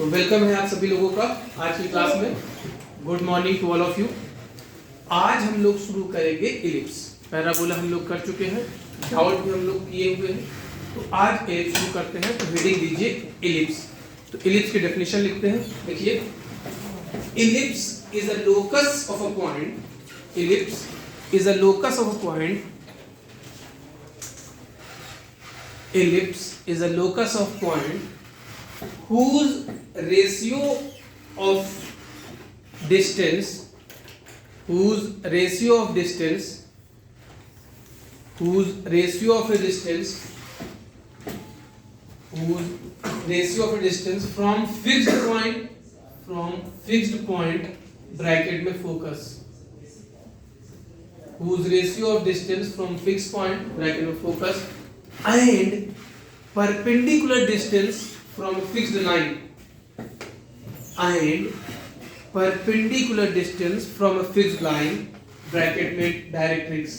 तो वेलकम है आप सभी लोगों का आज की क्लास में। Good morning to all of you. आज हम लोग शुरू करेंगे इलिप्स। पैराबोला हम लोग कर चुके हैं, डाउट भी हम लोग किए हुए हैं, तो आज इलिप्स शुरू करते हैं। तो हेडिंग दीजिए इलिप्स। तो इलिप्स की डेफिनेशन लिखते हैं। देखिए, ellipse is a locus of a point. Ellipse is a locus of a point. Ellipse is a locus of point whose ratio of distance whose ratio of distance whose ratio of a distance from fixed point bracket में focus, whose ratio of distance from fixed point bracket में focus and perpendicular distance from a fixed line bracket में directrix,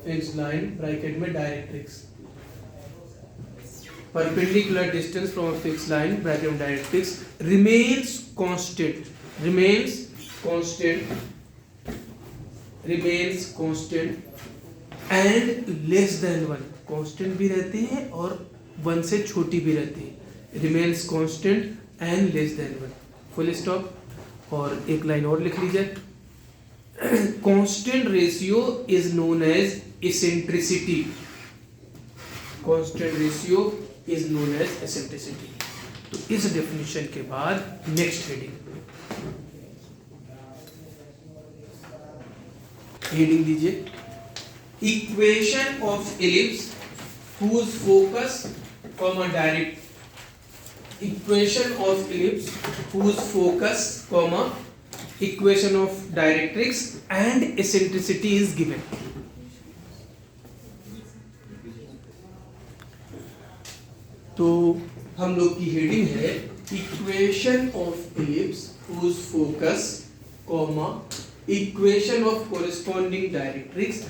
fixed line bracket में directrix, perpendicular distance from a fixed line bracket में directrix remains constant and less than 1। Constant भी रहती है और 1 से छोटी भी रहती है। Remains constant and less than 1, full stop. और एक लाइन और लिख लीजिए, constant ratio is known as eccentricity. Constant ratio is known as eccentricity. तो इस डेफिनेशन के बाद नेक्स्ट हेडिंग दीजिए, equation of ellipse whose focus comma direct equation of ellipse whose focus comma equation of directrix and eccentricity is given। तो हम लोग की heading है equation of ellipse whose focus comma equation of corresponding directrix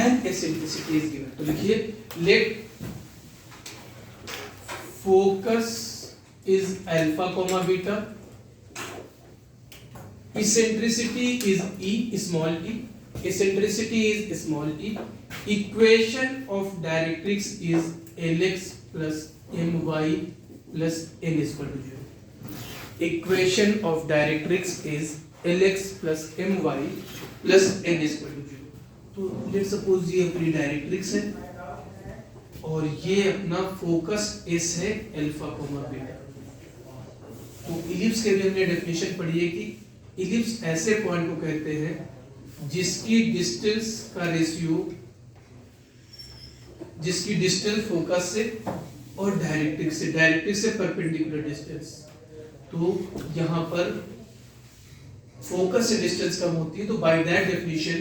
and eccentricity is given। तो लिखिए, let focus is alpha comma beta, eccentricity is e small e, eccentricity is small e, equation of directrix is lx plus my plus n is equal to 0। equation of directrix is lx plus my plus n is equal to 0। तो let suppose ये अपनी directrix है और ये अपना focus S है alpha comma beta. तो ellipse के भी हमने डेफिनेशन पढ़ी है कि इलिप्स ऐसे पॉइंट को कहते हैं जिसकी डिस्टेंस फोकस से और डायरेक्ट्रिक्स से परपेंडिकुलर डिस्टेंस। तो यहाँ पर फोकस से डिस्टेंस कम होती है, तो by that definition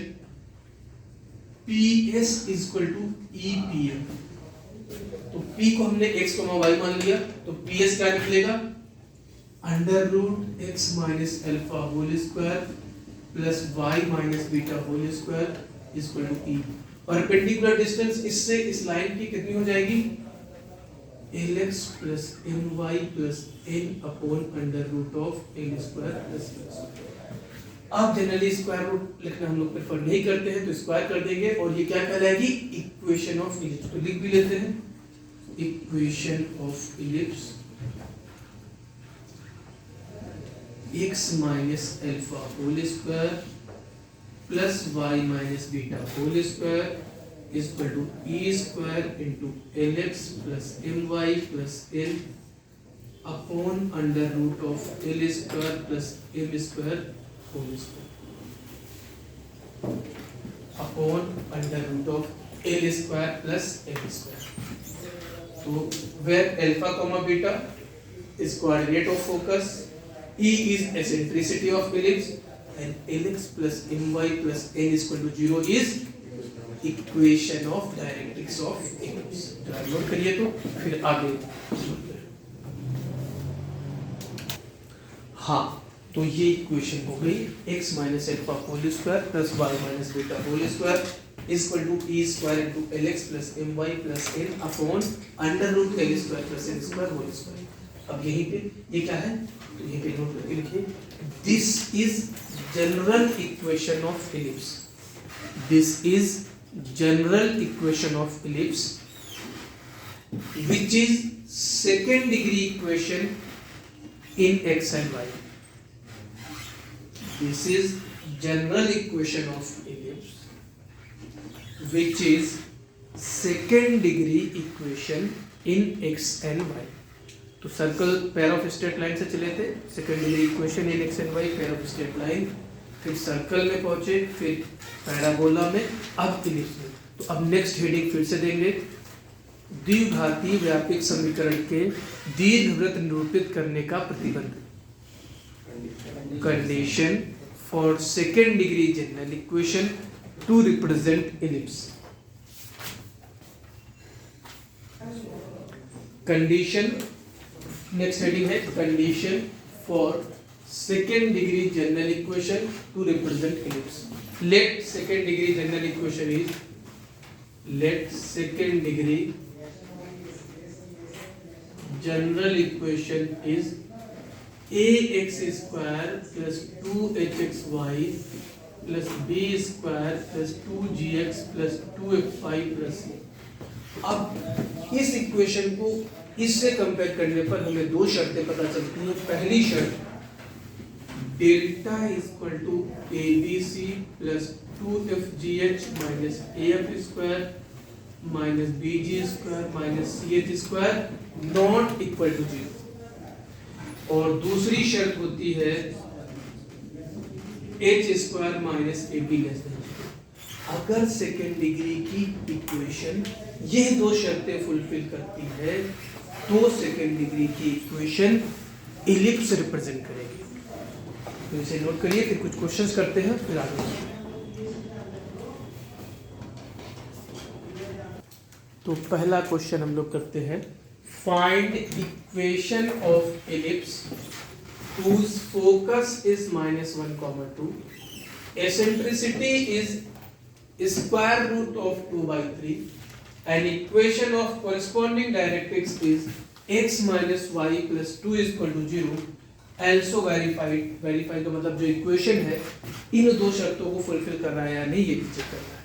PS is equal to EPM। तो P को हमने x, y मान लिया, तो PS क्या निकलेगा, under root x minus alpha whole square plus y minus beta whole square equal to E। Perpendicular distance इससे इस लाइन की कितनी हो जाएगी, Lx plus My plus n upon under root of L square plus x। अब generally square root लिखना हम लोग प्रेफर नहीं करते हैं, तो स्क्वायर कर देंगे और ये क्या कहलाएगी, इक्वेशन ऑफ इलिप्स। तो लिख भी लेते हैं, equation of ellipse x minus alpha whole square plus y minus beta whole square is equal to e square into lx plus my plus n upon under root of l square plus m square whole square upon under root of l square plus m square. तो where alpha comma beta is coordinate of focus, e is eccentricity of ellipse and lx plus my plus n is equal to 0 is equation of directrix of ellipse। तो note करिए, तो फिर आगे हाँ, तो ये equation हो गई x minus alpha whole square plus y minus beta whole square equal to e square into lx plus my plus n upon under root l square plus n square whole square. अब यहीं पे ये क्या है, तो यहीं पे note करके लिखिए, this is general equation of ellipse, this is general equation of ellipse which is second degree equation in x and y. This is general equation of ellipse which is second degree equation in x and y. तो circle pair of straight line से चले थे, second degree equation in x and y, pair of straight line, फिर circle में पहुंचे, फिर parabola में, अब इलिप्स में। तो अब नेक्स्ट हेडिंग फिर से देंगे, द्विघातीय व्यापक समीकरण के दीर्घवृत्त निरूपित करने का प्रतिबंध, condition for second degree general equation to represent ellipse, condition, next heading है condition for second degree general equation to represent ellipse. Let second degree general equation is, let second degree general equation is ax square plus 2hxy plus b square plus 2gx plus 2fy plus c। अब इस equation को इससे compare करने पर हमें दो शर्तें पता चलती हैं। पहली शर्त, delta equal to abc plus 2fgh minus af square minus bg square minus ch square not equal to 0। और दूसरी शर्त होती है h square minus ab less than. अगर सेकेंड डिग्री की इक्वेशन ये दो शर्तें फुलफिल करती है तो सेकेंड डिग्री की इक्वेशन इलिप्स रिप्रेजेंट करेगी। तो इसे नोट करिए, फिर कुछ क्वेश्चंस करते हैं, फिर आगे बढ़ते हैं। तो पहला क्वेश्चन हम लोग करते हैं, find equation of ellipse whose focus is -1, 2, eccentricity is square root of 2/3, and equation of corresponding directrix is x minus y plus 2 is equal to 0, also verified। Verify का मतलब जो इक्वेशन है इन दो शर्तों को फुलफिल कर रहा है या नहीं, ये चेक करना है।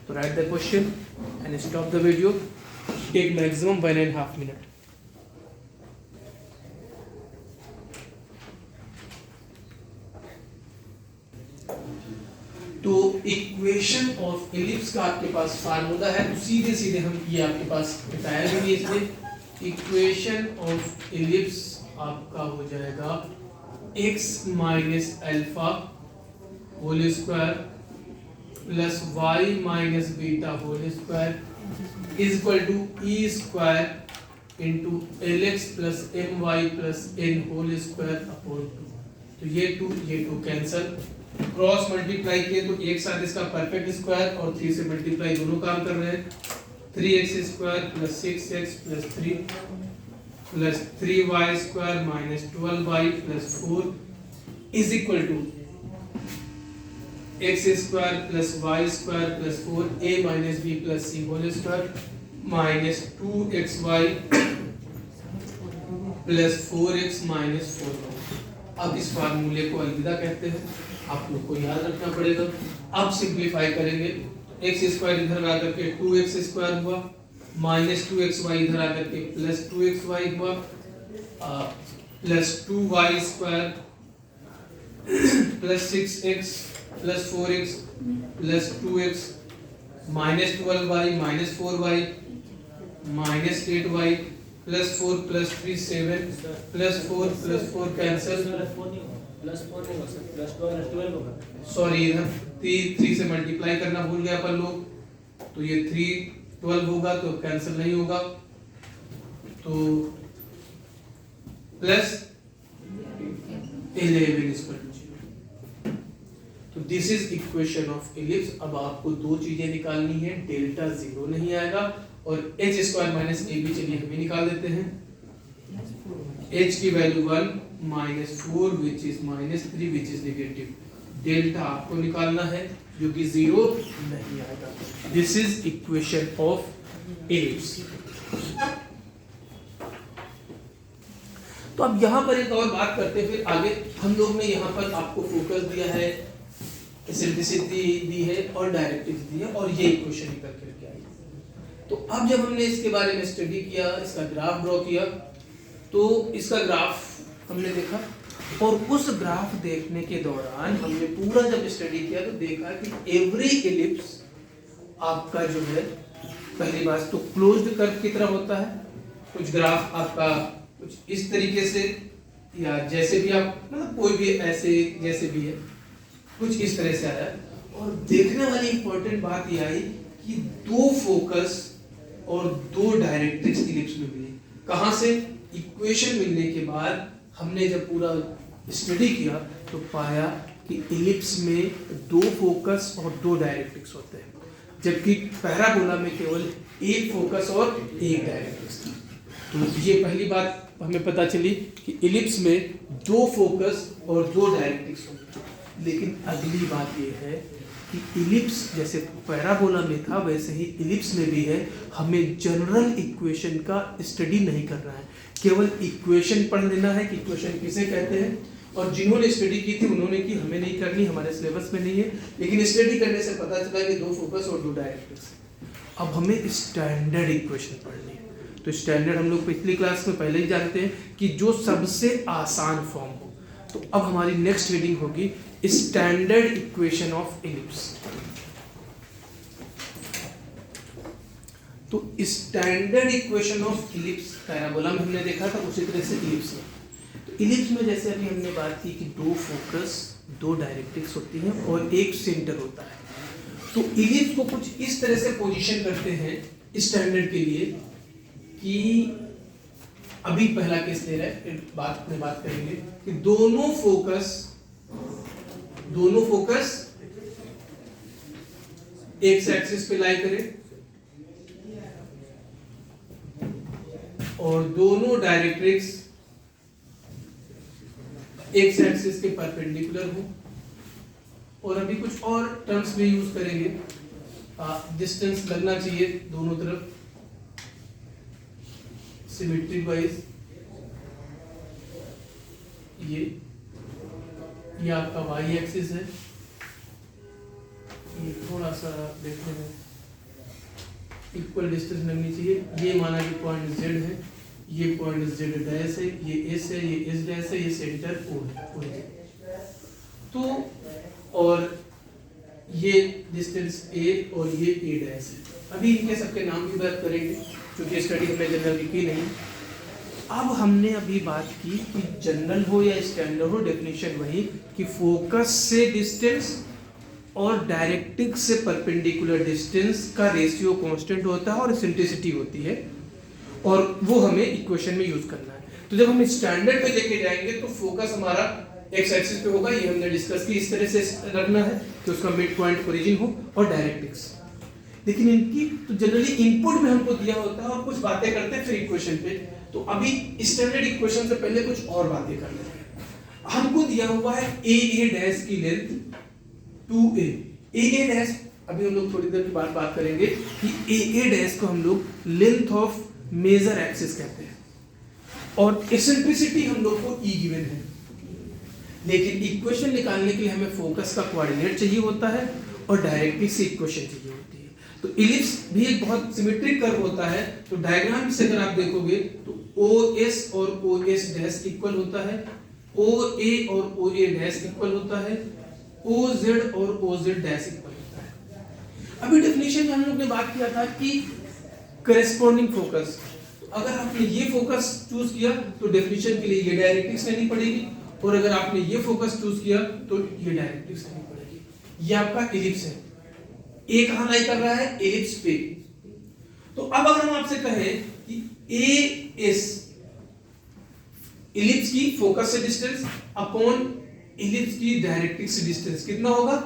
तो write the question and stop the video, take maximum 1.5 minute. तो इक्वेशन ऑफ इलिप्स का आपके पास फार्मूला है, तो सीधे सीधे हम ये आपके पास बताया भी नहीं, इसलिए इक्वेशन ऑफ इलिप्स आपका हो जाएगा x minus alpha whole square plus y minus beta whole square is equal to e square into lx plus my plus n whole square upon 2। तो ये 2 कैंसल, क्रॉस मल्टीप्लाई किए तो एक साथ इसका परफेक्ट स्क्वायर और 3 से मल्टीप्लाई दोनों काम कर रहे हैं, 3x square plus 6x plus 3 plus 3y square minus 12y plus 4 is equal to x square plus y square plus 4a minus b plus c whole square minus 2xy plus 4x minus 4। अब इस फार्मूले को अलविदा कहते हैं, आप लोग को याद रखना पड़ेगा। अब सिंपलीफाई करेंगे, x स्क्वायर इधर आकर के 2x स्क्वायर हुआ, माइनस 2xy इधर आकर के प्लस 2xy हुआ, plus 2y square plus 6x plus 4x plus 2x minus 12y minus 4y minus 8y plus 4 plus 3 7 plus 4 cancel, plus 4 नहीं हो सकता, प्लस 12 होगा। सॉरी इधर 3 से मल्टीप्लाई करना भूल गए अपन लोग, तो ये 3 12 होगा तो कैंसिल नहीं होगा, तो प्लस 11 इज इक्वल टू 0। तो this is equation of ellipse. अब आपको दो चीजें निकालनी है, डेल्टा 0 नहीं आएगा और h स्क्वायर माइनस ab, चलिए हम भी निकाल देते हैं। h की value 1 minus 4 which is minus 3 which is negative, delta आपको निकालना है जो कि 0 नहीं आएगा। This is equation of ellipse. तो अब यहाँ पर एक और बात करते हैं, फिर आगे हम लोग ने यहाँ पर आपको फोकस दिया है, एसेंट्रिसिटी दी है और डायरेक्ट्रिक्स दी है और ये इक्वेशन निकल करके आई। तो अब जब हमने इसके बारे में स्टडी किया, इसका ग्राफ ड्रॉ किया, तो इसका ग्राफ हमने देखा और उस ग्राफ देखने के दौरान हमने पूरा जब स्टडी किया तो देखा कि एवरी एलिप्स आपका जो है, पहली बात तो क्लोज्ड कर्व की तरह होता है। कुछ ग्राफ आपका कुछ इस तरीके से या जैसे भी आप मतलब कोई भी ऐसे जैसे भी है कुछ इस तरह से आया। और देखने वाली इंपॉर्टेंट बात यह आई कि दो फोकस और दो डायरेक्ट्रिक्स इलिप्स में मिली। कहां से? इक्वेशन मिलने के बाद हमने जब पूरा स्टडी किया तो पाया कि इलिप्स में दो फोकस और दो डायरेक्ट्रिक्स होते हैं, जबकि पैराबोला में केवल एक फोकस और एक डायरेक्ट्रिक्स था। तो ये पहली बात हमें पता चली कि इलिप्स में दो फोकस और दो डायरेक्ट्रिक्स होते हैं। लेकिन अगली बात ये है कि इलिप्स जैसे पैराबोला में था वैसे ही इलिप्स में भी है। हमें जनरल इक्वेशन का स्टडी नहीं करना है, केवल इक्वेशन पढ़ लेना है कि इक्वेशन किसे कहते हैं। और जिन्होंने स्टडी की थी उन्होंने की, हमें नहीं करनी, हमारे सिलेबस में नहीं है। लेकिन स्टडी करने से पता चला कि दो फोकस और दो डायरेक्ट्रिक्स। अब हमें स्टैंडर्ड इक्वेशन पढ़नी है। तो स्टैंडर्ड हम लोग पिछली क्लास में पहले ही जानते हैं कि जो सबसे आसान फॉर्म हो। तो अब हमारी नेक्स्ट रीडिंग होगी स्टैंडर्ड इक्वेशन ऑफ इलिप्स। तो standard equation of ellipse parabola में हमने देखा था, उसी तरह से इलिप्स में। तो इलिप्स में जैसे अभी हमने बात की कि दो फोकस दो डायरेक्ट्रिक्स होती हैं और एक सेंटर होता है। तो इलिप्स को कुछ इस तरह से पोजीशन करते हैं स्टैंडर्ड के लिए कि अभी पहला केस ले रहे हैं, बात करेंगे कि दोनों फोकस एक्स एक्सिस पे लाई करें और दोनों डायरेक्ट्रिक्स एक्स एक्सिस के परपेंडिकुलर हो। और अभी कुछ और टर्म्स भी यूज करेंगे, डिस्टेंस लगना चाहिए दोनों तरफ सिमेट्री वाइज। ये आपका वाई एक्सिस है, ये थोड़ा सा देखने में इक्वल डिस्टेंस लगनी चाहिए। ये माना कि पॉइंट जेड है, ये पॉइंट जेड डैश है, ये एस है, ये एस डैश है, ये सेंटर ओ है। तो और ये डिस्टेंस ए और ये ए डैश है। अभी इनके सबके नाम की बात करेंगे क्योंकि स्टडी हमने जनरल की नहीं। अब हमने अभी बात की कि जनरल हो या स्टैंडर्ड हो, डेफिनेशन वही कि फोकस से डिस्टेंस और डायरेक्ट्रिक्स से परपेंडिकुलर डिस्टेंस का रेशियो कांस्टेंट होता है और एसेंट्रिसिटी होती है, और वो हमें इक्वेशन में यूज करना है। तो जब हम स्टैंडर्ड पे लेके जाएंगे तो फोकस हमारा एक्स एक्सिस पे होगा, ये हमने डिस्कस की, इस तरह से रखना है कि उसका मिड पॉइंट ओरिजिन हो और डायरेक्ट्रिक्स। लेकिन इनकी तो जनरली इनपुट में हमको दिया होता है और कुछ बातें करते हैं फिर इक्वेशन पे। तो अभी स्टैंडर्ड इक्वेशन से पहले कुछ और बातें कर लेते हैं। हमको दिया हुआ है ए डैश की लेंथ 2a। ए डैश अभी हम लोग थोड़ी देर के बाद बात करेंगे कि ए डैश को हम लोग लेंथ ऑफ मेजर एक्सिस कहते हैं और एसेंट्रिसिटी हम लोग को ई गिवन है। लेकिन इक्वेशन निकालने के लिए हमें फोकस का कोऑर्डिनेट चाहिए होता है और डायरेक्ट्रिक्स से इक्वेशन चाहिए होती है। तो इलिप्स भी एक बहुत सिमेट्रिक कर्व होता है। तो डायग्राम से अगर आप देखोगे तो OS और OS डैश इक्वल होता है, OA और OA डैश इक्वल होता है, OZ और OZ डैश इक्वल होता है। अभी डेफिनेशन में हम लोग ने बात किया था कि करेस्पॉन्डिंग फोकस, तो अगर आपने ये फोकस चूज किया तो डेफिनेशन के लिए ये डायरेक्ट्रिक्स लेनी पड़ेगी, और अगर आपने ये फोकस चूज किया तो ये डायरेक्ट्रिक्स लेनी पड़ेगी। ये आपका इलिप्स है, ए कहां लाई कर रहा है? इलिप्स पे। तो अब अगर हम आपसे कहें कि AS इलिप्स की फोकस से डिस्टेंस अपॉन इलिप्स की डायरेक्ट्रिक्स से डिस्टेंस कितना होगा?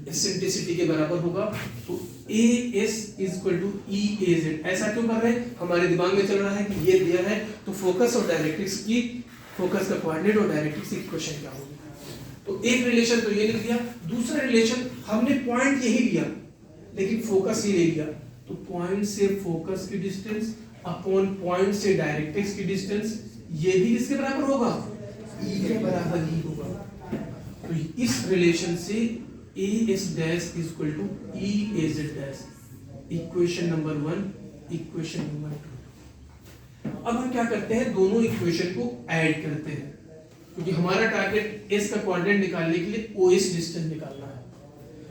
एसेंट्रिसिटी के बराबर होगा। तो AS इक्वल टू EAZ। ऐसा क्यों कर रहे हैं? हमारे दिमाग में चल रहा है कि ये दिया है तो फोकस और डायरेक्ट्रिक्स की, फोकस का कोऑर्डिनेट और डायरेक्ट्रिक्स की इक्वेशन क्या होगी। तो एक रिलेशन तो ये लिख दिया, दूसरा रिलेशन हमने पॉइंट यही लिया लेकिन फोकस ही ले लिया। तो पॉइंट से फोकस की डिस्टेंस अपॉन पॉइंट से डायरेक्ट्रिक्स की डिस्टेंस ये भी किसके बराबर होगा, e के बराबर ही होगा। तो इस रिलेशन से as dash is equal to e az dash, equation number 1, equation number 2। अब हम क्या करते हैं, दोनों इक्वेशन को ऐड करते हैं, क्योंकि हमारा टारगेट s का कोऑर्डिनेट निकालने के लिए OS डिस्टेंस निकालना है।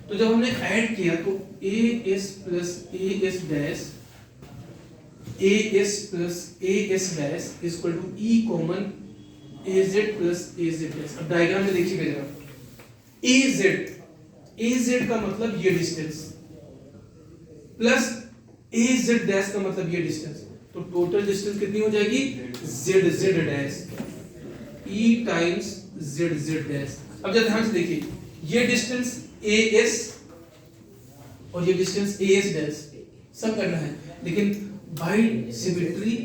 तो जब हमने ऐड किया तो as plus as dash, as plus as dash is equal to e common az plus az dash. अब डायग्राम में देखिएगा जरा, az का मतलब ये डिस्टेंस प्लस az डैश का मतलब ये डिस्टेंस, तो टोटल डिस्टेंस कितनी हो जाएगी, z dash e times z dash. अब जरा ध्यान से देखिए, ये डिस्टेंस as और ये डिस्टेंस as डैश सब करना है, लेकिन by symmetry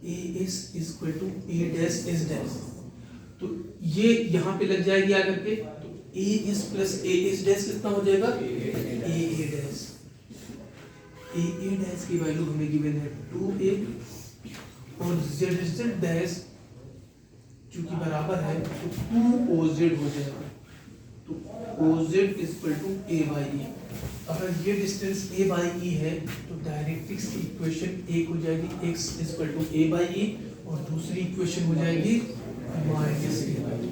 as is equal to a dash s dash, तो ये यहाँ पे लग जाएगी आकर के, तो as प्लस as डैश कितना हो जाएगा, a डैश। a डैश की वैल्यू हमें गिवन है 2a और z डैश क्योंकि बराबर है तो 2oz हो जाएगा, तो oz is equal to a by e। अगर ये डिस्टेंस a बाई e है तो डायरेक्ट्रिक्स की इक्वेशन एक हो जाएगी x is equal to a by e और दूसरी इक्वेशन हो जाएगी माइनस a बाई e।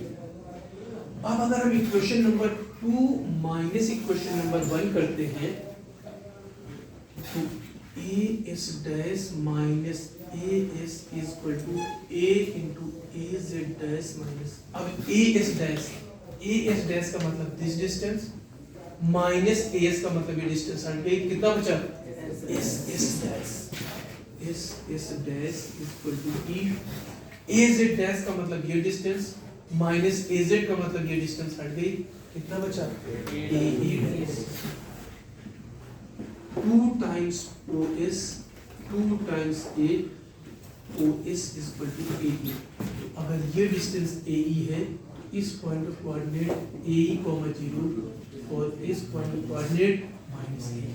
अब अगर हम equation number 2 minus equation number 1 करते हैं तो as dash minus as is equal to a into az dash minus, अब as डैश का मतलब दिस डिस्टेंस माइनस as का मतलब ये डिस्टेंस हट गई, कितना बचा s dash is equal to e, az dash का मतलब ये डिस्टेंस माइनस az का मतलब ये डिस्टेंस हट गई, कितना बचा a dash. 2 times os, 2 times a, OS is equal to AE। अगर ये डिस्टेंस AE है तो इस पॉइंट ऑफ कोऑर्डिनेट AE, 0 और इस पॉइंट ऑफ कोऑर्डिनेट -AE।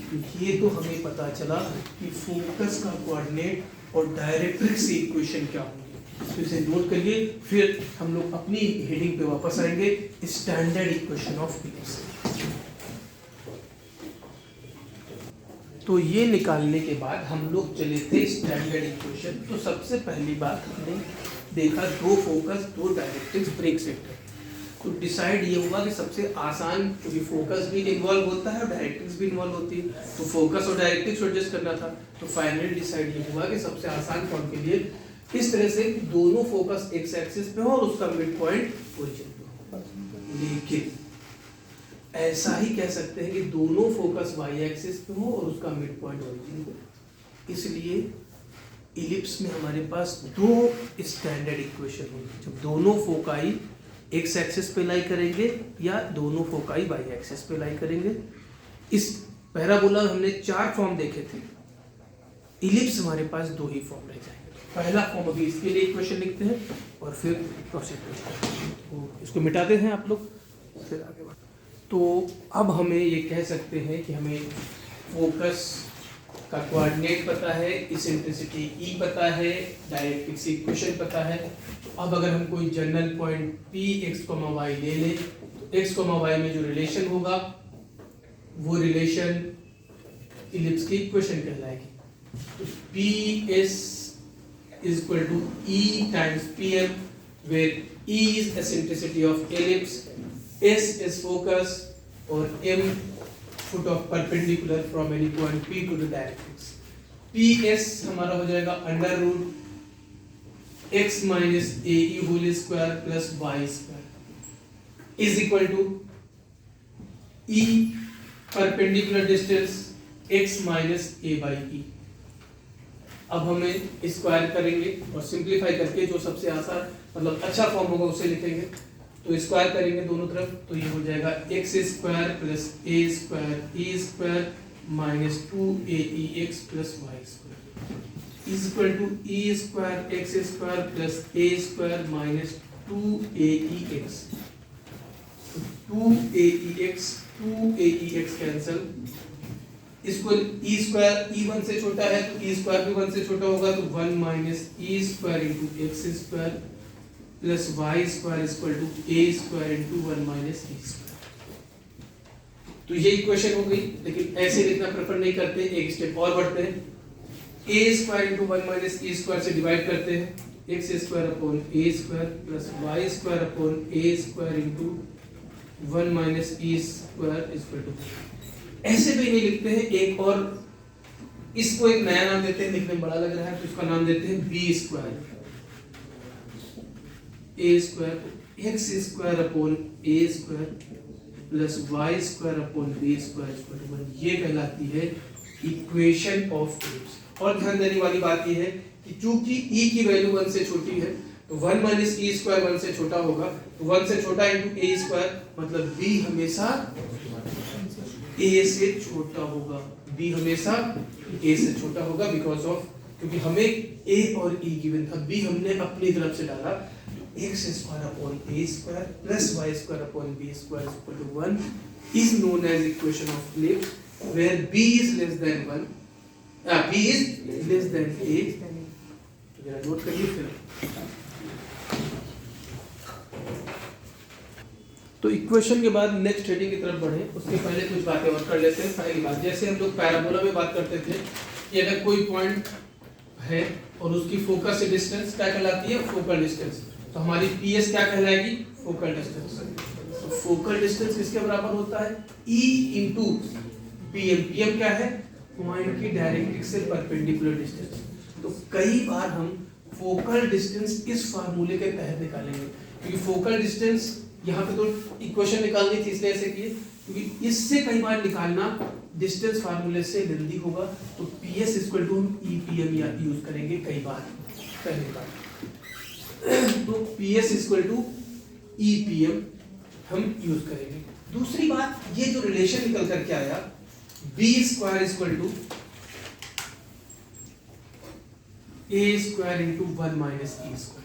तो ये तो हमें पता चला कि फोकस का कोऑर्डिनेट और डायरेक्ट्रिक्स की इक्वेशन क्या होंगी, तो इसे नोट करिए, फिर हम लोग अपनी हेडिंग पे वापस आएंगे, स्टैंडर्ड इक्वेशन ऑफ इलिप्स। तो ये निकालने के बाद हम लोग चले थे स्टैंडर्ड इक्वेशन। तो सबसे पहली बात हमने देखा दो फोकस दो डायरेक्ट्रिक्स ब्रेक सेक्टर। तो डिसाइड ये हुआ कि सबसे आसान, क्योंकि फोकस भी इन्वॉल्व होता है और डायरेक्ट्रिक्स भी इन्वॉल्व होती है, तो फोकस और डायरेक्ट्रिक्स एडजस्ट करना था। तो फाइनली डिसाइड ये हुआ कि सबसे आसान फॉर्म के लिए इस तरह से दोनों फोकस एक्स एक्सिस पे हो और उसका मिड पॉइंट ओरिजिन पे हो। लेकिन ऐसा ही कह सकते हैं कि दोनों फोकस वाई एक्सिस पे हो और उसका मिड पॉइंट ओरिजिन पे। इसलिए इलिप्स में हमारे पास दो स्टैंडर्ड इक्वेशन होंगी, जब दोनों फोकाई एक्स एक्सिस पे लाई करेंगे या दोनों फोकाई वाई एक्सिस पे लाई करेंगे। इस पैराबोला हमने 4 फॉर्म देखे थे, इलिप्स हमारे पास 2 ही फॉर्म रह जाएंगे। पहला फॉर्म अभी इसके लिए इक्वेशन लिखते हैं और फिर प्रोसीड करते हैं। तो इसको मिटाते हैं आप लोग, फिर आगे बढ़ते हैं। तो अब हमें ये कह सकते हैं कि हमें फोकस का कोऑर्डिनेट पता है, इसेंट्रिसिटी ई पता है, डायरेक्ट्रिक्स इक्वेशन पता है। तो अब अगर हम कोई general point P x comma y ले लें तो एक्स कोमा वाई में जो रिलेशन होगा वो रिलेशन इलिप्स की इक्वेशन कहलाएगी। तो P S is equal to E times P M, where E is eccentricity of ellipse, S is focus और M foot of perpendicular from any point P to the directrix। PS हमारा हो जाएगा under root x minus AE whole square plus y square is equal to E perpendicular distance x minus A by E। अब हमें square करेंगे और simplify करके जो सबसे आसान मतलब अच्छा फॉर्म होगा उसे लिखेंगे। तो स्क्वायर करेंगे दोनों तरफ, तो ये हो जाएगा x square plus a square minus 2aex plus y square is equal to e square x square plus a square minus 2aex। 2aex cancel इसको ई स्क्वायर ई 1 से छोटा है तो ई स्क्वायर भी 1 से छोटा होगा, तो 1 minus e square into x square plus y square equal to a square into 1 minus e square. तो ये इक्वेशन हो गई, लेकिन ऐसे लिखना प्रेफर नहीं करते, एक स्टेप और बढ़ते हैं। A square into 1 minus e square से डिवाइड करते हैं, x square upon a square plus y square upon a square into 1 minus e square equal to. ऐसे भी नहीं लिखते हैं, एक और इसको एक नया नाम देते हैं, लिखने में बड़ा लग रहा है तो इसका नाम देते हैं b square, a square x square upon a square plus y square upon b square equal to 1। ये कहलाती है इक्वेशन ऑफ एलिप्स। और ध्यान देने वाली बात ये है कि चूंकि e की वैल्यू 1 से छोटी है तो 1 माइनस ई स्क्वायर 1 से छोटा होगा, तो 1 से छोटा इंटू ए स्क्वायर मतलब b हमेशा a से छोटा होगा, b हमेशा a से छोटा होगा बिकॉज ऑफ, क्योंकि हमें a और e गिवन था, b हमने अपनी तरफ से डाला, x square upon a square plus y square upon b square equal to 1 is known as equation of ellipse where b is less than 1, b is less than a। जरा note करिए फिर। तो equation के बाद next heading की तरफ बढ़े, उसके पहले कुछ बातें और कर लेते हैं। पहली बात, जैसे हम लोग पैराबोला में बात करते थे कि अगर कोई पॉइंट है और उसकी फोकस से डिस्टेंस क्या कहलाती है, फोकल डिस्टेंस, तो हमारी पीएस क्या कहलाएगी, फोकल डिस्टेंस। तो फोकल डिस्टेंस किसके बराबर होता है, ई इंटू पीएम। पीएम क्या है, पॉइंट की डायरेक्ट्रिक्स से परपेंडिकुलर डिस्टेंस। तो कई बार हम फोकल डिस्टेंस इस फार्मूले के तहत निकालेंगे, क्योंकि फोकल डिस्टेंस यहाँ पे तो इक्वेशन निकालनी थी इसलिए ऐसे किए, क्योंकि इससे कई बार निकालना डिस्टेंस फार्मूले से जल्दी होगा। तो पीएस इक्वल टू हम ईपीएम या यूज करेंगे कई बार, पहली बार। तो पीएस इक्वल टू ईपीएम हम यूज करेंगे। दूसरी बात, ये जो रिलेशन निकल करके आया b square equal to a square into 1 minus e square.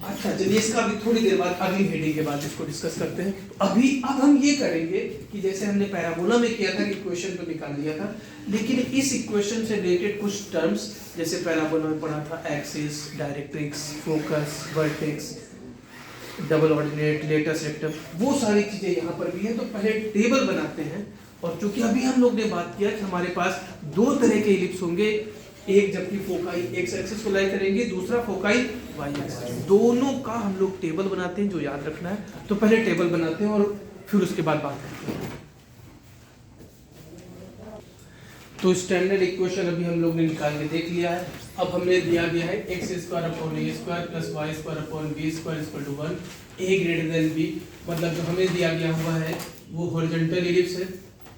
अच्छा चलिए, इसका अभी थोड़ी देर बाद अगली हेडिंग के बाद इसको डिस्कस करते हैं। अब हम ये करेंगे कि जैसे हमने पैराबोला में किया था कि इक्वेशन तो निकाल लिया था, लेकिन इस इक्वेशन से रिलेटेड कुछ टर्म्स जैसे पैराबोला में पढ़ा था, axis, directrix, focus, vertex, double ordinate, latus rectum, वो सारी चीजें यहाँ पर भी हैं। तो पहले टेबल बनाते हैं। और चूंकि अभी हम लोग ने बात किया कि हमारे पास दो तरह के इलिप्स होंगे, एक जबकि फोकाई एक्स एक्सिस को लाई करेंगे, दूसरा फोकाई वाई एक्सिस, दोनों का हम लोग टेबल बनाते हैं जो याद रखना है। तो पहले टेबल बनाते हैं और फिर उसके बाद बात करते हैं। तो स्टैंडर्ड इक्वेशन अभी हम लोग ने निकाल के देख लिया है। अब हमने दिया गया है x square upon a square plus y square upon b square equal to 1, a greater than b, मतलब जो हमें दिया गया हुआ है वो हॉरिजॉन्टल इलिप्स है।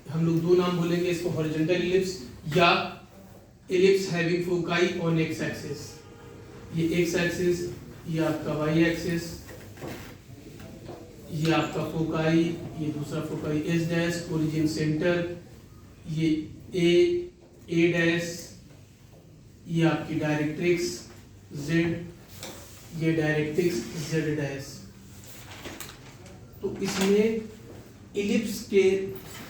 हम लोग दो नाम बोलेंगे इसको, हॉरिजॉन्टल इलिप्स या ellipse having foci on x axis. ये एक्स एक्सिस, ये आपका वाई एक्सिस, ये आपका फोकाई, ये दूसरा foci S dash, origin centre, ये ए डैश, ये आपकी डायरेक्ट्रिक्स जेड, ये डायरेक्ट्रिक्स जेड डैश। तो इसमें इलिप्स के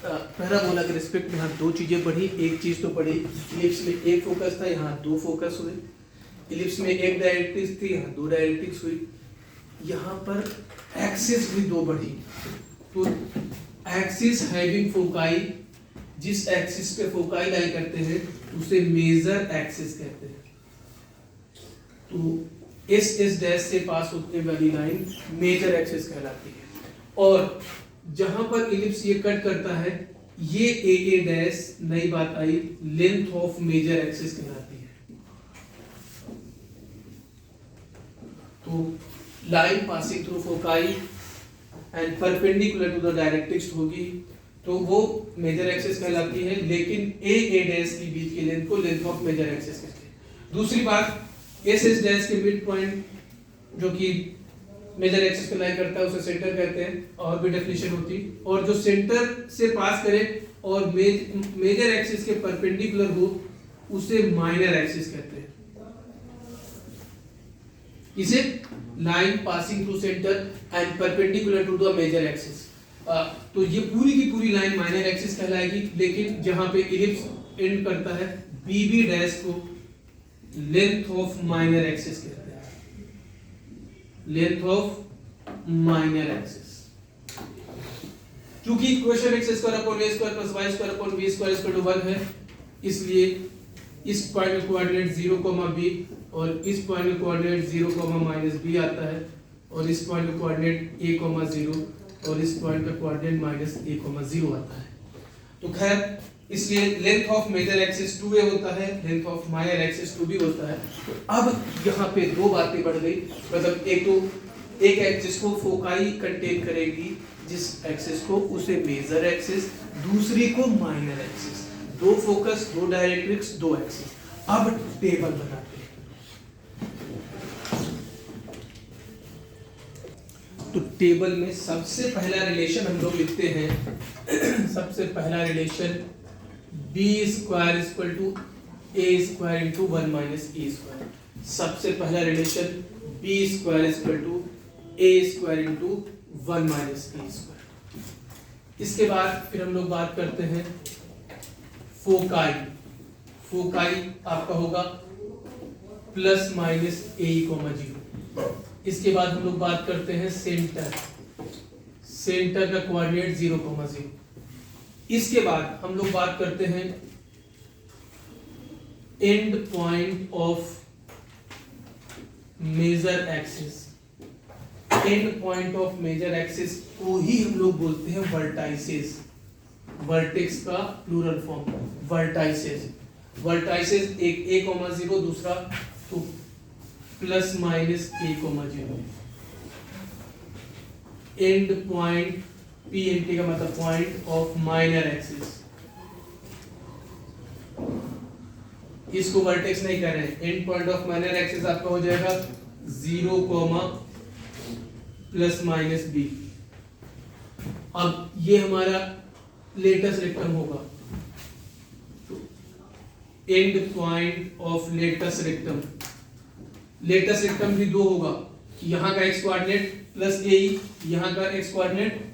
पैराबोला के रिस्पेक्ट में यहाँ दो चीजें पढ़ी। एक चीज तो पढ़ी, इलिप्स में एक फोकस था, यहाँ दो फोकस हुए। इलिप्स में एक डायरेक्ट्रिक्स थी, यहाँ दो डायरेक्ट्रिक्स हुई। यहाँ पर एक्सिस भी दो बढ़ी। तो एक्सिस हैविंग फोकाई, जिस एक्सिस पे फोकाई लाई करते हैं उसे मेजर एक्सिस कहते हैं। तो एस डैश से पास होने वाली लाइन मेजर एक्सिस कहलाती है। और जहां पर इलिप्स ये कट करता है, ये ए डैश, नई बात आई, लेंथ ऑफ मेजर एक्सिस कहलाती है। तो line passing through foci and perpendicular to the directrix होगी तो वो मेजर एक्सिस कहलाती है, लेकिन ए डैश के बीच की लेंथ को लेंथ ऑफ मेजर एक्सिस कहते हैं। दूसरी बात, एस डैश के मिड पॉइंट जो कि मेजर एक्सिस को लाई करता है उसे सेंटर कहते हैं, और भी डेफिनेशन होती। और जो सेंटर से पास करे और मेजर एक्सिस के परपेंडिकुलर हो उसे माइनर एक्सिस कहते हैं। इसे line passing through centre and perpendicular to the major axis. तो ये पूरी की पूरी लाइन माइनर एक्सिस कहलाएगी, लेकिन जहां पे इलिप्स एंड करता है BB डैश को लेंथ ऑफ माइनर एक्सिस कहते हैं, लेंथ ऑफ माइनर एक्सिस। क्योंकि equation x square upon a square plus y square upon b square equal to 1 है, इसलिए इस पॉइंट में कोऑर्डिनेट 0, b और इस पॉइंट में कोऑर्डिनेट 0, -b आता है, और इस पॉइंट में कोऑर्डिनेट a, 0 और इस पॉइंट का कोऑर्डिनेट -a, 0 आता है। तो खैर, इसलिए length of major axis 2a होता है, length of minor axis 2b होता है। तो अब यहाँ पे दो बातें बढ़ गई, मतलब एक तो एक एक्सिस को फोकाई कंटेन करेगी, जिस एक्सिस को उसे मेजर एक्सिस, दूसरी को माइनर एक्सिस। दो फोकस, दो डायरेक्ट्रिक्स, दो एक्सिस। अब टेबल बनाते हैं। तो टेबल में सबसे पहला रिलेशन हम लोग लिखते हैं सबसे पहला relation b square equal to a square into 1 minus e square. सबसे पहला relation b square equal to a square into 1 minus e square. इसके बाद फिर हम लोग बात करते हैं फोकाई। फोकाई आपका होगा प्लस माइनस a, 0। इसके बाद हम लोग बात करते हैं सेंटर। सेंटर का कोऑर्डिनेट 0, 0। इसके बाद हम लोग बात करते हैं end point of major axis. End point of major axis को ही हम लोग बोलते हैं वर्टाइसेस। वर्टेक्स का प्लूरल फॉर्म वर्टाइसेस। वर्टाइसेस एक a, 0, दूसरा तो plus minus a, 0। End point PNT का मतलब पॉइंट ऑफ माइनर एक्सिस। इसको वर्टेक्स नहीं कह रहे हैं। End point of minor axis आपका हो जाएगा 0, प्लस माइनस b। अब ये हमारा लेटस रेक्टम होगा। End point of latus rectum. Latus rectum भी दो होगा, यहाँ का x कोऑर्डिनेट प्लस AE, यहाँ का x कोऑर्डिनेट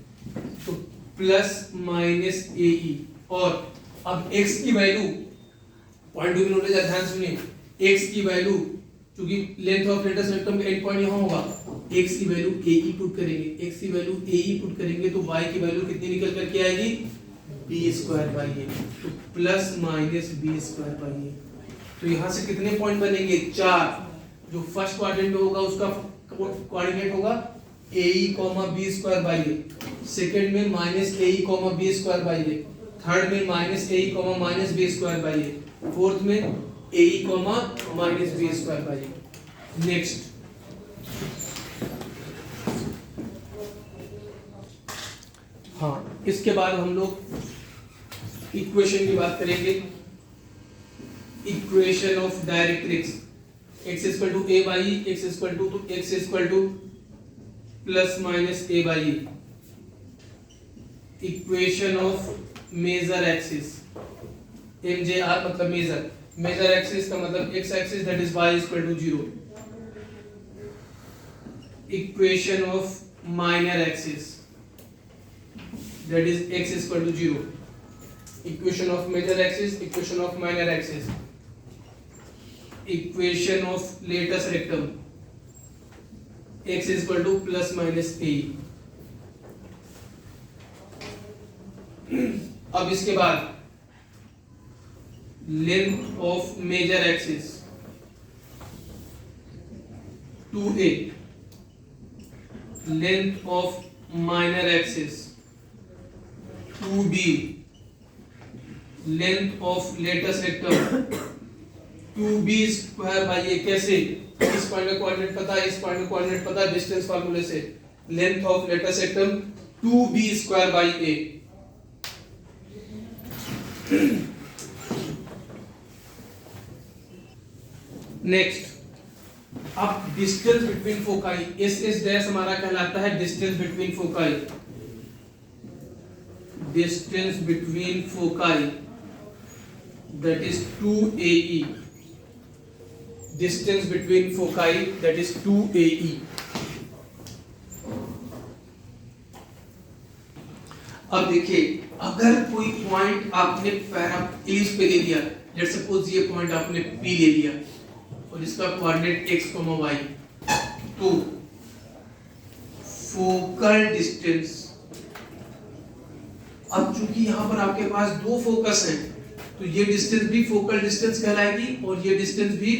तो प्लस माइनस AE। और अब x की वैल्यू, पॉइंट टू नोट ध्यान सुनिए, x की वैल्यू क्योंकि लेंथ ऑफ लेटस रेक्टम का एंड पॉइंट यहाँ होगा, x की वैल्यू AE पुट करेंगे, x की वैल्यू AE पुट करेंगे तो y की वैल्यू कितनी निकल करके आएगी b स्क्वायर बाई a, तो plus minus b square by a। तो यहाँ से कितने पॉइंट बनेंगे? 4। जो फर्स्ट क्वाड्रेंट में होगा उसका कोऑर्डिनेट होगा AE, b square by a। Second में minus AE, b square by a। Third में minus AE, minus b square by a। Fourth में AE, minus b square by a। Next हाँ, इसके बाद हम लोग इक्वेशन की बात करेंगे। Equation of directrix x equal to a by e, x equal to plus minus a by e। Equation of major axis MJR मतलब मेजर। मेजर एक्सिस का मतलब x axis that is y equal to 0। Equation of minor axis that is x is equal to 0. Equation of major axis, equation of minor axis, equation of latus rectum, x is equal to plus minus a। अब इसके बाद length of major axis 2a, length of minor axis 2b, length of latus rectum 2b square by a। कैसे? इस point का coordinate पता है, इस point का कोऑर्डिनेट पता है डिस्टेंस फार्मूले से। Length of latus rectum 2b square by a। Next, अब distance between foci, S dash हमारा कहलाता है distance between foci. Distance between foci, that is 2AE. Distance between foci, that is 2AE. अब देखिए अगर कोई पॉइंट आपने इलिप्स पे ले लिया, लेट्स सपोज ये पॉइंट आपने P ले लिया और इसका कोऑर्डिनेट x, y, तो फोकल डिस्टेंस, अब चूंकि यहाँ पर आपके पास दो फोकस हैं तो ये डिस्टेंस भी फोकल डिस्टेंस कहलाएगी और ये डिस्टेंस भी,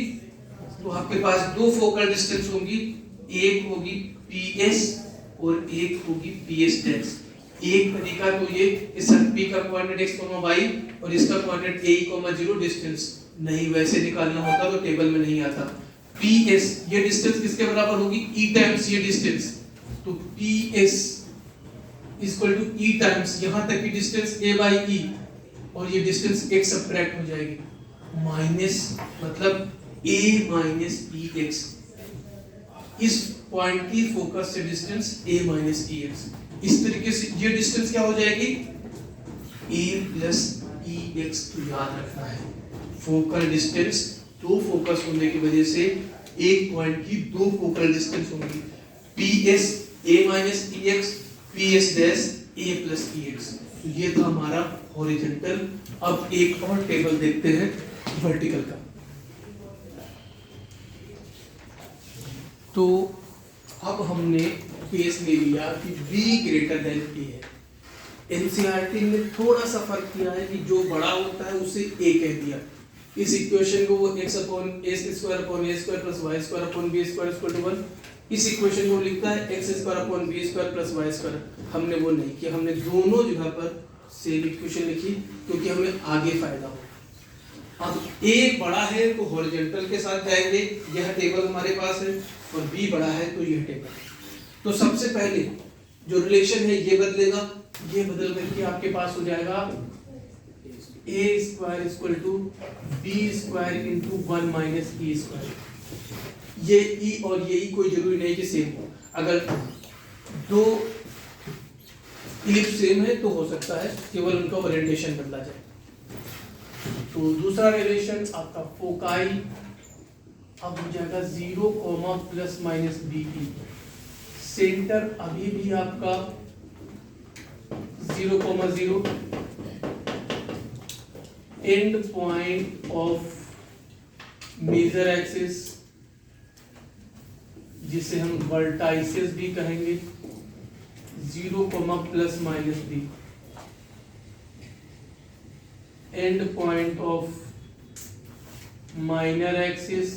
तो आपके पास दो फोकल डिस्टेंस होंगी, एक होगी PS और एक होगी PS डैश। एक तरीका तो ये इस P का कोऑर्डिनेट x, y और इसका कोऑर्डिनेट a, 0 डिस्टेंस नहीं वैसे निकालना होता तो टेबल में नहीं आता। PS ये डिस्टेंस किसके बराबर होगी, e टाइम्स ये डिस्टेंस, तो PS equal to e times यहाँ तक की डिस्टेंस a by e और ये डिस्टेंस x सब्ट्रैक्ट हो जाएगी, माइनस मतलब a माइनस ex, इस पॉइंट की फोकस से डिस्टेंस a माइनस ex, इस तरीके से ये डिस्टेंस क्या हो जाएगी a प्लस ex। तो याद रखना है फोकल डिस्टेंस, दो फोकस होने की वजह से एक पॉइंट की दो फोकल डिस्टेंस होंगी, PS a minus ex, PS dash a plus ex। तो ये था हमारा हॉरिजॉन्टल। अब एक और टेबल देखते हैं वर्टिकल का। तो अब हमने केस ले लिया कि b ग्रेटर देन a है। एनसीईआरटी ने थोड़ा सा फर्क किया है कि जो बड़ा होता है उसे a कह दिया। इस इक्वेशन को वो x upon a square upon a square plus y square upon b square equal to 1, इस इक्वेशन को लिखता है x square upon b square plus y square. हमने वो नहीं किया, हमने दोनों जगह पर सेम इक्वेशन लिखी क्योंकि हमें आगे फायदा हो। अब a बड़ा है तो हॉरिजॉन्टल के साथ जाएंगे, यह टेबल हमारे पास है, और b बड़ा है तो यह टेबल। तो सबसे पहले जो रिलेशन है ये बदलेगा, ये बदल करके आपके पास हो जाएगा a square equal to b square into 1 minus e square. ये e और ये e कोई जरूरी नहीं कि सेम हो, अगर दो इलिप्स सेम है तो हो सकता है केवल उनका ओरिएंटेशन बदला जाए। तो दूसरा रिलेशन आपका फोकाई अब हो जाएगा 0, प्लस माइनस BE। सेंटर अभी भी आपका 0, 0, end point of major axis जिसे हम वर्टाइसिस भी कहेंगे 0, plus minus B, end point of minor axis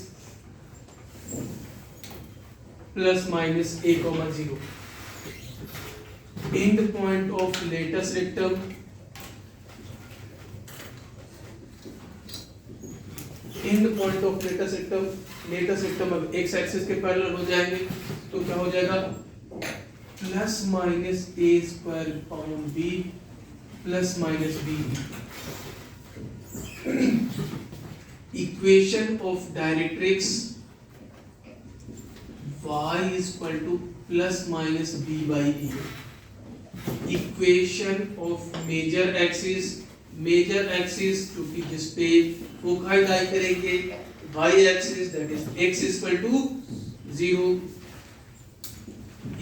plus minus a, 0, end point of latus rectum end point of latus rectum अब x axis के parallel हो जाएंगे तो क्या हो जाएगा plus minus a square upon b plus minus b। Equation of directrix y equal to plus minus b by e। Equation of major axis क्योंकि जिसपे फोकाई लाई करेंगे y axis that is x equal to 0।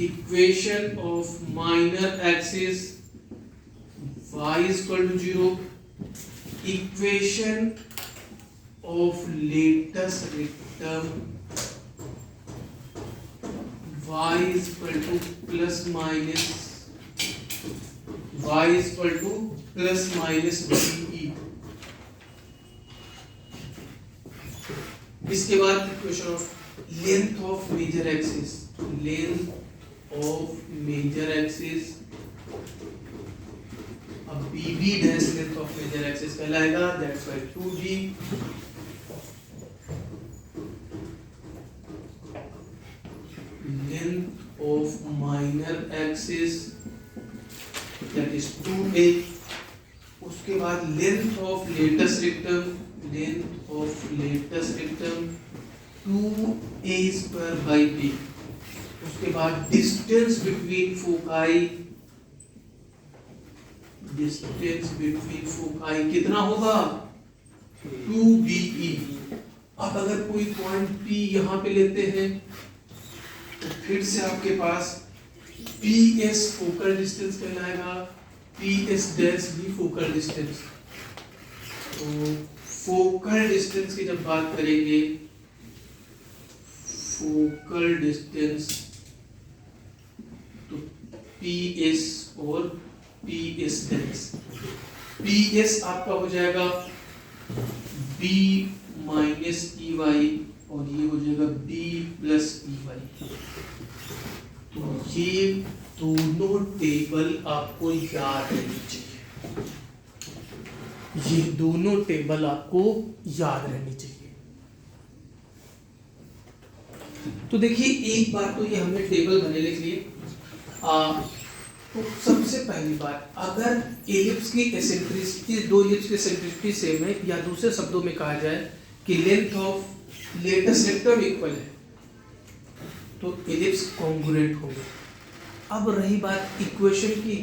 Equation of minor axis y equal to 0। Equation of latus rectum y equal to plus minus BE। इसके बाद equation of length of major axis, अब BB dash length of major axis कहलाएगा, that's why 2G। Length of minor axis that is 2A। उसके बाद length of latus rectum 2A square by B। उसके बाद distance between foci कितना होगा 2BE। अब अगर कोई पॉइंट P यहाँ पे लेते हैं तो फिर से आपके पास PS फोकल डिस्टेंस कहलाएगा पी एस डैश भी फोकल डिस्टेंस। तो फोकल डिस्टेंस की जब बात करेंगे, फोकल डिस्टेंस, तो पी एस और P S dash, P S आपका हो जाएगा बी माइनस ई वाई और ये हो जाएगा बी प्लस ई वाई। तो ये दोनों टेबल आपको याद रहनी चाहिए, ये दोनों टेबल आपको याद रहनी चाहिए। तो देखिए एक बार तो ये हमने टेबल बने लिख लिए। तो सबसे पहली बात, अगर एलिप्स की एसेंट्रिसिटी, दो एलिप्स की एसेंट्रिसिटी सेम है, या दूसरे शब्दों में कहा जाए कि length of latus sector equal है, तो एलिप्स कॉन्ग्रुएंट होंगे। अब रही बात इक्वेशन की,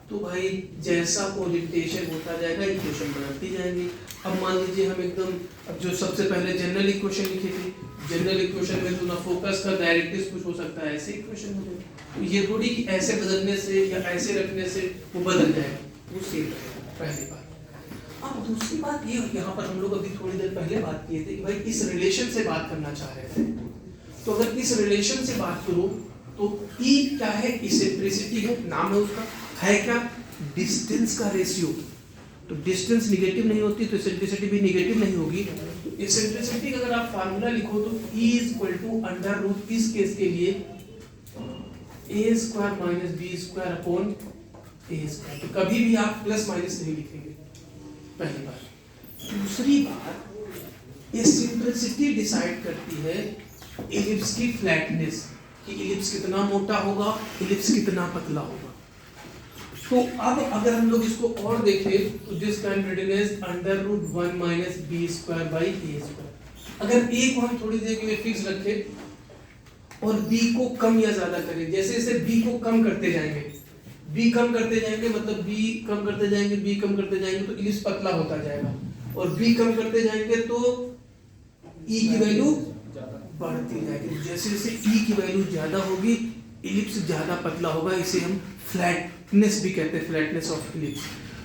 तो भाई जैसा ओरिएंटेशन होता जाएगा इक्वेशन बनाती जाएंगी। अब मान लीजिए हम एकदम, अब जो सबसे पहले जनरल इक्वेशन लिखी थी, जनरल इक्वेशन में तो ना फोकस का डायरेक्टिव कुछ हो सकता है, ऐसे इक्वेशन हो जाएगी। तो ये थोड़ी कि ऐसे बदलने से या ऐसे रखने से वो बदल जाएगा, वो सेम रहेगा, पहली बात। अब दूसरी बात ये, यहाँ पर हम लोग अभी थोड़ी देर पहले बात किए थे कि भाई इस रिलेशन से बात करना चाह रहे थे। तो अगर इस रिलेशन से बात करो तो E क्या है, इसेंट्रिसिटी है, नाम है उसका, है क्या, डिस्टेंस का रेशियो। तो डिस्टेंस निगेटिव नहीं होती तो इसेंट्रिसिटी भी निगेटिव नहीं होगी। तो इसेंट्रिसिटी का अगर आप फार्मूला लिखो तो E equal to under root, इस केस के लिए a square minus B square upon a square. तो कभी भी आप प्लस माइनस नहीं लिखेंगे, पहली बात। दूसरी बात, इसेंट्रिसिटी डिसाइड करती है एलिप्स की फ्लैटनेस, कि एलिप्स कितना मोटा होगा, एलिप्स कितना पतला होगा। तो अब अगर हम लोग इसको और देखें तो this can be written as under root 1 minus B square by a square. अगर ए को हम थोड़ी देर के लिए फिक्स रखें और बी को कम या ज्यादा करें, जैसे जैसे बी को कम करते जाएंगे, बी कम करते जाएंगे, मतलब बी कम करते जाएंगे, बी कम करते जाएंगे, तो एलिप्स पतला होता जाएगा। और बी कम करते जाएंगे तो ई की वैल्यू बढ़ती जाएगी। जैसे जैसे ई की वैल्यू ज्यादा होगी एलिप्स ज्यादा पतला होगा, इसे हम फ्लैटनेस भी कहते हैं, फ्लैटनेस ऑफ एलिप्स।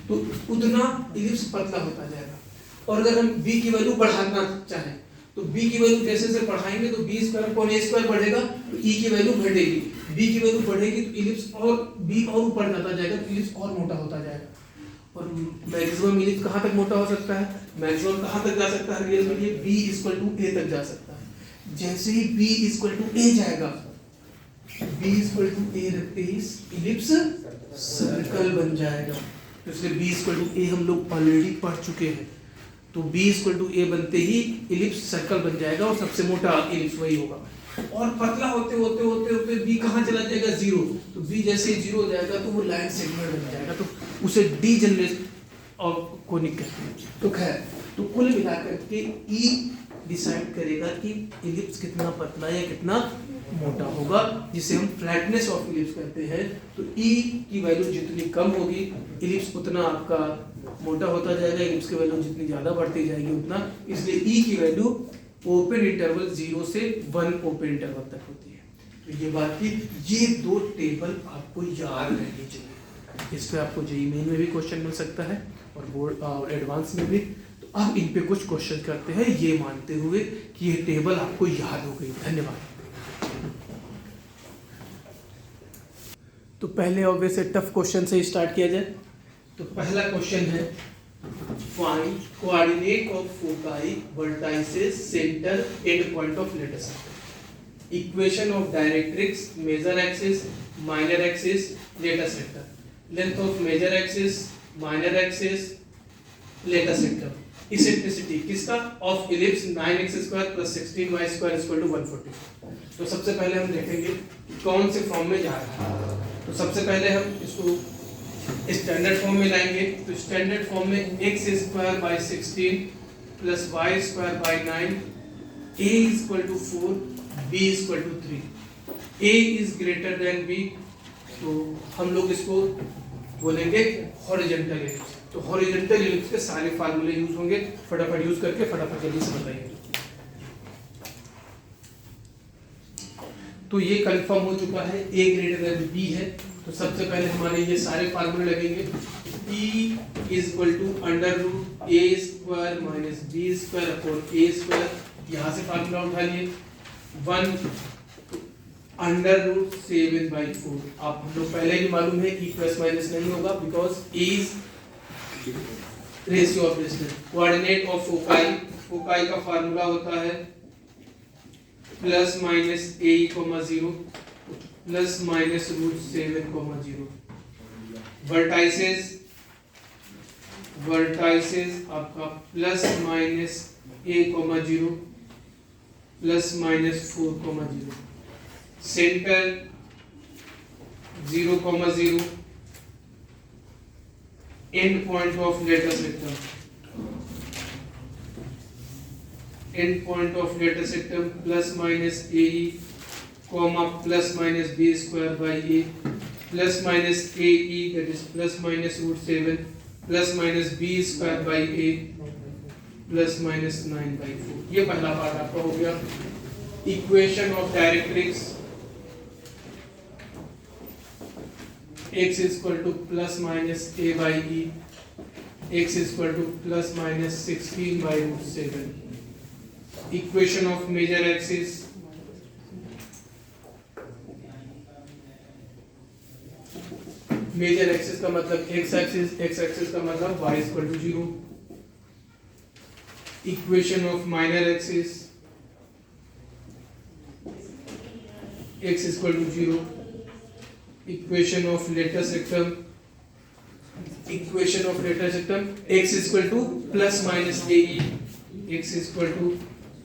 तो उतना एलिप्स पतला होता जाएगा। और अगर हम बी की वैल्यू बढ़ाना चाहें तो बी की वैल्यू जैसे जैसे बढ़ाएंगे तो B square upon a square बढ़ेगा, तो ई की वैल्यू घटेगी, बी की वैल्यू बढ़ेगी तो एलिप्स और बी और ऊपर जाता जाएगा, तो एलिप्स और मोटा होता जाएगा। और मैक्सिमम एलिप्स कहाँ तक मोटा हो सकता है, मैक्सिमम कहाँ तक जा सकता है रियल में, ये बी इक्वल टू ए तक जा सकता है। जैसे ही b इक्वल टू ए जाएगा, b इक्वल टू ए रखते ही इलिप्स सर्कल बन जाएगा। तो इसलिए b इक्वल टू ए हम लोग ऑलरेडी पढ़ चुके हैं। तो b इक्वल टू ए बनते ही इलिप्स सर्कल बन जाएगा और सबसे मोटा इलिप्स वही होगा। और पतला होते होते होते होते b कहाँ चला जाएगा, जीरो। तो b जैसे ही जीरो हो जाएगा तो वो लाइन सेगमेंट बन जाएगा, तो उसे डीजेनरेट और कोनिक कहते हैं। तो खैर, तो कुल मिलाकर के e डिसाइड करेगा कि इलिप्स कितना पतला या कितना मोटा होगा, जिसे हम फ्लैटनेस ऑफ इलिप्स कहते हैं। तो E की वैल्यू जितनी कम होगी इलिप्स उतना आपका मोटा होता जाएगा, इलिप्स की वैल्यू जितनी ज़्यादा बढ़ती जाएगी उतना, इसलिए E की वैल्यू ओपन इंटरवल 0 से 1 ओपन इंटरवल तक होती है। तो ये बात की, ये दो टेबल आपको याद रहनी चाहिए। इस पर आपको जेईई मेन में भी क्वेश्चन मिल सकता है और बोर्ड और एडवांस में भी। अब इन पे कुछ क्वेश्चन करते हैं, ये मानते हुए कि ये टेबल आपको याद हो गई। धन्यवाद। तो पहले ऑब्वियस टफ क्वेश्चन से स्टार्ट किया जाए। तो पहला क्वेश्चन है, find coordinate of foci, vertices, centre, end point of latus rectum. Equation of directrix, major axis, minor axis, latus rectum. Length of major axis, minor axis, latus rectum. Eccentricity किसका, of ellipse 9x square plus 16y square equal to 144। तो सबसे पहले हम देखेंगे कौन से form में जा रहा है। तो सबसे पहले हम इसको स्टैंडर्ड फॉर्म में लाएंगे। तो स्टैंडर्ड फॉर्म में x square by 16 plus y square by 9, a equal to 4, b equal to 3, a is greater than b। तो हम लोग इसको बोलेंगे हॉरिजॉन्टल एलिप्स। तो हॉरिजॉन्टल एलिप्स के सारे फार्मूले यूज होंगे, फटाफट यूज करके फटाफट जल्दी से बताइए। तो ये कंफर्म हो चुका है, a ग्रेटर देन b है। तो तो सबसे पहले हमारे ये सारे फार्मूले लगेंगे। E is equal to under root a square minus B square upon a square, यहाँ से फार्मूला उठा लिए 1 अंडर रूट 7/4। आप हम लोग पहले ही मालूम है कि प्लस माइनस नहीं होगा because is ratio of distance. Coordinate of foci, foci का फार्मूला होता है plus minus A comma 0 plus minus root 7,0। Vertices, vertices आपका plus minus A comma 0 plus minus 4,0। Centre 0,0। End point of latus rectum, end point of latus rectum plus minus A comma plus minus B square by A plus minus A E that is plus minus root 7 plus minus B square by A plus minus 9/4। ये पहला part आपका हो गया। Equation of directrix x is equal to plus minus a by e, x is equal to plus minus 16 by root 7. Equation of major axis, major axis का मतलब x axis, x axis का मतलब y is equal to 0. Equation of minor axis, x is equal to 0. Equation of latest rectum, equation of latest rectum x is equal to plus minus a e, x is equal to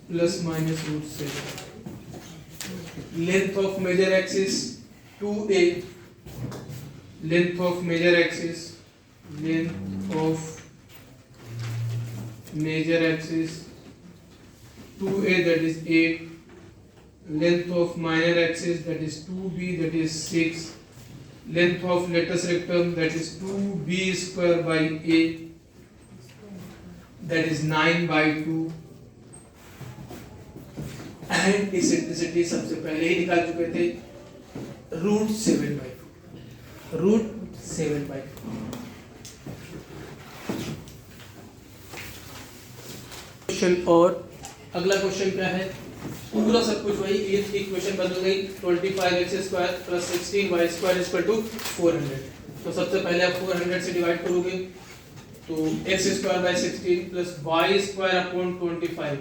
plus minus root 7. Length of major axis 2a, length of major axis, length of major axis 2a that is 8, length of minor axis that is 2b that is 6, length of latest rectum that is 2b square by a that is 9/2 and eccentricity सबसे पहले ही निकाल चुके थे root 7/2, root 7/2। Question और अगला question क्या है, पूरा सब कुछ वही, इक्वेशन बदल गई 25x² plus 16y² equal to 400। तो सबसे पहले आप 400 से डिवाइड करोगे तो x² by 16 plus y² upon 25,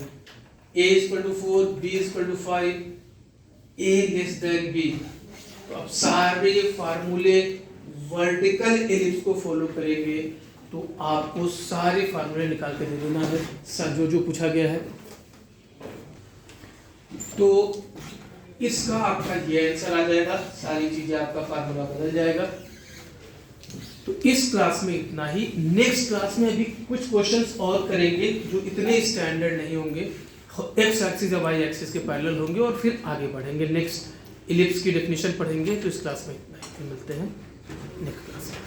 a equal to 4, b equal to 5, a less than b। तो अब सारे फार्मूले वर्टिकल एलिप्स को फॉलो करेंगे तो आपको सारे फार्मूले निकाल के दे देना है सर जो जो पूछा गया है। तो इसका आपका ये आंसर आ जाएगा, सारी चीजें आपका फार्मूला बदल जाएगा। तो इस क्लास में इतना ही। नेक्स्ट क्लास में अभी कुछ क्वेश्चंस और करेंगे जो इतने स्टैंडर्ड नहीं होंगे, एक्स एक्सिस या वाई एक्सिस के पैरेलल होंगे और फिर आगे बढ़ेंगे। नेक्स्ट इलिप्स की डेफिनेशन पढ़ेंगे। तो इस क्लास में इतना ही, मिलते हैं नेक्स्ट क्लास में।